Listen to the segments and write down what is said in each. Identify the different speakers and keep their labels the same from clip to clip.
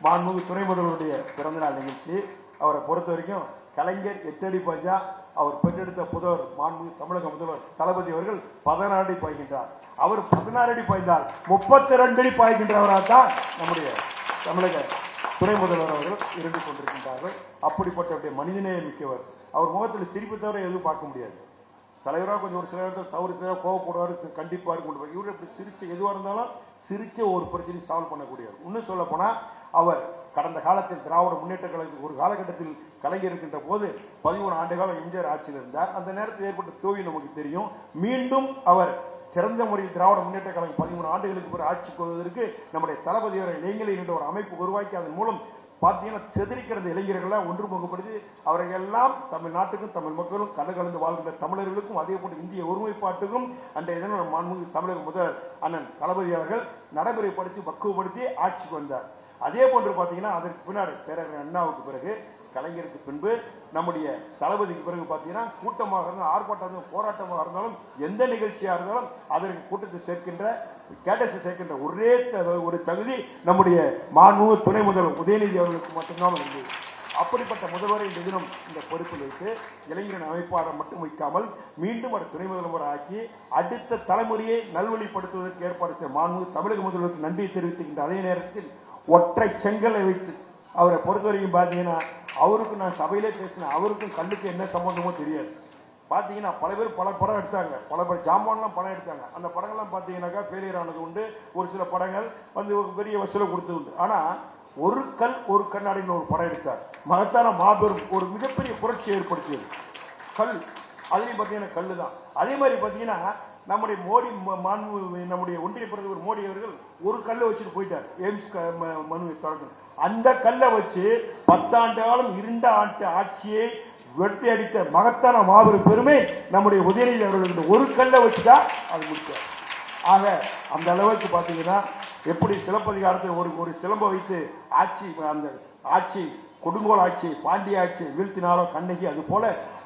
Speaker 1: மாண்புமிகு துணை முதல்வருடைய பிறந்தநாள் நிகழ்ச்சி. அவரை பொறுத்த வரைக்கும் கலைஞர் 8 அடி பாய்ஞ்சா அவர் பெற்றெடுத்த புதல்வர் மாண்புமிகு தமிழக முதல்வர் தளபதி அவர்கள் 16 அடி பாய்கின்றார். அவர் 16 அடி பாய்ந்தால் 32 அடி பாய்கின்றவராக தான் நம்முடைய தமிழக துணை முதல்வர் அவர்கள் இருந்து கொண்டிருக்கின்றார்கள். அப்படிப்பட்ட மனிதநேய மிக்கவர். அவர் முகத்தில் சிரிப்பு தவிர எதுவும் பார்க்க முடியாது. தலைவராக கொஞ்சம் ஒரு சில இடத்துல தவறு செய்ய கோவப்படுவார், கண்டிப்பாக கொண்டு போய் இவர் இப்படி சிரிச்சு எதுவாக இருந்தாலும் சிரிச்ச ஒரு பிரச்சனையை சால்வ் பண்ணக்கூடியவர். இன்னும் சொல்ல போனா அவர் கடந்த காலத்தில் திராவிட முன்னேற்ற கழகத்தில் ஒரு காலகட்டத்தில் கலைஞர் இருக்கின்ற போது 13 ஆண்டு காலம் எம்ஜிஆர் ஆட்சியில் இருந்தார். அந்த நேரத்தில் ஏற்பட்ட தோல்வி நமக்கு தெரியும். மீண்டும் அவர் சிறந்த முறையில் திராவிட முன்னேற்ற கழகம் 13 ஆண்டுகளுக்கு பிறகு ஆட்சிக்கு வருவதற்கு நம்முடைய தளபதி அவரை இளைஞர்கள் என்ற ஒரு அமைப்பு உருவாக்கி அதன் மூலம் பார்த்தீங்கன்னா செதறி கிடந்த இளைஞர்கள்லாம் ஒன்றுமுகப்படுத்தி அவர்களெல்லாம் தமிழ்நாட்டுக்கும் தமிழ் மக்களும் கலந்து வாழ்கின்ற தமிழர்களுக்கும் அதே போன்று இந்திய ஒருமைப்பாட்டுக்கும் அன்றைய தினம் மாண்புமிகு தமிழக முதல்வர் அண்ணன் தளபதி அவர்கள் நடைமுறைப்படுத்தி பக்குவப்படுத்தி ஆட்சிக்கு வந்தார். அதே போன்று பார்த்தீங்கன்னா அதற்கு பின்னாடி பேரறிஞர் அண்ணாவுக்கு பிறகு கலைஞருக்கு பின்பு நம்முடைய தளபதிக்கு பிறகு பார்த்தீங்கன்னா கூட்டமாக இருந்தாலும் ஆர்ப்பாட்டம் போராட்டமாக இருந்தாலும் எந்த நிகழ்ச்சியாக இருந்தாலும் அதற்கு கூட்டத்தை சேர்க்கின்ற ஒரே ஒரு தகுதி நம்முடைய மாண்புமிகு துணை முதல்வர் உதயநிதி அவர்களுக்கு மட்டும்தான் இருந்தது. அப்படிப்பட்ட முதல்வரை இந்த தினம் இந்த பொறுப்பில் வைத்து இளைஞரின் அமைப்பாளர் மட்டும் வைக்காமல் மீண்டும் ஒரு துணை முதல்வர் ஆக்கி அடுத்த தலைமுறையை நல்வழிப்படுத்துவதற்கு ஏற்பாடு செய்ய மாண்புமிகு தமிழக முதல்வருக்கு நன்றி தெரிவித்துக்கின்ற அதே நேரத்தில் ஒற்றை செங்கலை வைத்து அவரை பொறுத்தவரைக்கும் பார்த்தீங்கன்னா அவருக்கு நான் சபையிலே பேசினேன். அவருக்கும் கல்லுக்கு என்ன சம்பந்தமோ தெரியாது. பார்த்தீங்கன்னா பல பேர் பல படம் எடுத்தாங்க, பல பேர் ஜாமான்லாம் படம் எடுத்தாங்க. அந்த படங்கள்லாம் பார்த்தீங்கன்னாக்கா ஃபெயிலியர் ஆனது உண்டு. ஒரு சில படங்கள் பெரிய வசூலை கொடுத்தது உண்டு. ஆனால் ஒரு கல் ஒரு கண்ணாடின்னு ஒரு படம் எடுத்தார். மகத்தான மாபெரும் ஒரு மிகப்பெரிய புரட்சி ஏற்படுத்தியது கல். அதுலேயும் பார்த்தீங்கன்னா கல்லு தான். அதே மாதிரி பார்த்தீங்கன்னா நம்முடைய மோடி நம்முடைய ஒன்றிய பிரதமர் மோடி அவர்கள் ஒரு கல்லை வச்சுட்டு போயிட்டார். எய்ம்ஸ் மனுவை தொடர்ந்து அந்த கல்லை வச்சு 10 ஆண்டு காலம் 2 ஆண்டு ஆட்சியை வெட்டி அடித்த மகத்தான மாபெரும் பெருமை நம்முடைய உதயநிதி அவர்கள் ஒரு கல்லை வச்சுதான் அது முடிச்சார். ஆக அந்த அளவுக்கு பார்த்தீங்கன்னா எப்படி சிலப்பதிகாரத்தை ஒரு சிலம்பை வைத்து அந்த ஆட்சி கொடுங்கோல் ஆட்சி பாண்டிய ஆட்சி வீழ்த்தினாலோ கண்ணகி, அது போல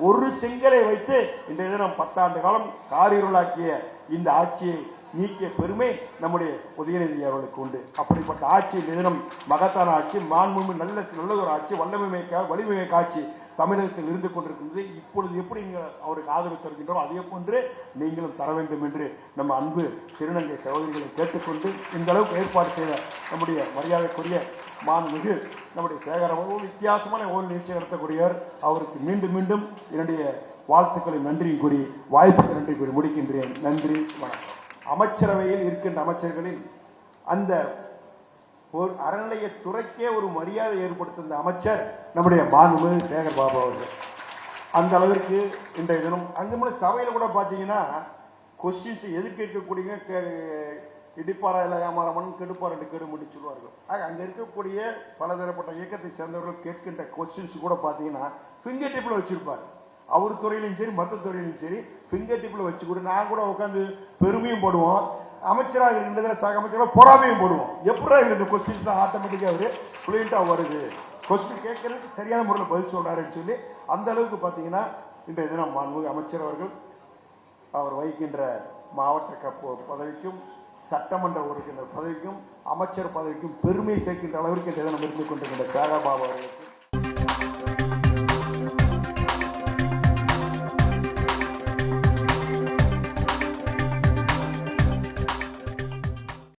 Speaker 1: ஒரு செங்கலை வைத்து இன்றைய தினம் 10 ஆண்டு காலம் காரிருளாக்கிய இந்த ஆட்சியை நீக்கிய பெருமை நம்முடைய உதயநிதி அவர்களுக்கு உண்டு. அப்படிப்பட்ட ஆட்சி இந்த தினம் மகத்தான ஆட்சி, மாண்புமிகு நல்லதொரு ஆட்சி, வலிமை ஆட்சி தமிழகத்தில் இருந்து கொண்டிருக்கின்றது. இப்பொழுது எப்படி அவருக்கு ஆதரவு தருகின்றோம் அதே போன்று நீங்களும் தர வேண்டும் என்று நம்ம அன்பு திருநங்கை சகோதரிகளை கேட்டுக்கொண்டு இந்த அளவுக்கு ஏற்பாடு செய்த நம்முடைய மரியாதைக்குரிய மாண்புமிகு நம்முடைய சேகரவும் வித்தியாசமான ஒரு நிகழ்ச்சி நடத்தக்கூடியவர். அவருக்கு மீண்டும் மீண்டும் என்னுடைய வாழ்த்துக்களை நன்றி கூறி வாய்ப்புக்கு நன்றி கூறி முடிக்கின்றேன். நன்றி, வணக்கம். அமைச்சரவையில் இருக்கின்ற அமைச்சர்களில் அந்த ஒரு அறநிலையத்துறைக்கே ஒரு மரியாதை ஏற்படுத்திய அமைச்சர் நம்முடைய மாண்புமிகு சேகர் பாபு அவர்கள். அந்த அளவிற்கு இன்றைய தினம் அங்கே சபையில் கூட பார்த்தீங்கன்னா கொஸ்டின்ஸ் எதுக்கு இருக்கக்கூடிய இடிப்பாரா இல்லை ஏமாறாமன் கெடுப்பார் என்று கேடு முடிச்சு சொல்வார்கள். ஆக அங்கே இருக்கக்கூடிய பலதரப்பட்ட இயக்கத்தை சேர்ந்தவர்கள் கேட்கின்ற கொஸ்டின்ஸ் கூட பார்த்தீங்கன்னா ஃபிங்கர் டிப்பில் வச்சிருப்பார். அவர் துறையிலும் சரி மற்ற துறையிலும் சரி ஃபிங்கர் டிப்பில் வச்சு கூட நான் கூட உட்காந்து பெருமையும் போடுவோம், அமைச்சராக இருக்கின்றதில் சக அமைச்சராக பொறாமையும் போடுவோம். எப்படி இந்த கொஸ்டின்ஸ் ஆட்டோமேட்டிக்காக அவர் ஃப்ளூயண்டாக வருது, கொஸ்டின் கேட்கறதுக்கு சரியான முறையில் பதில் சொல்றாருன்னு சொல்லி அந்த அளவுக்கு பார்த்தீங்கன்னா இன்றைய தினம் மாண்புமிகு அமைச்சர் அவர்கள் அவர் வகிக்கின்ற மாவட்ட பதவிக்கும் சட்டமன்ற உறுப்பினர் பதவிக்கும் அமைச்சர் பதவிக்கும் பெருமை சேர்க்கின்ற அளவிற்கு இன்றைய தினம் இருந்து கொண்டிருக்கின்ற சேகர் பாபு அவர்களுக்கு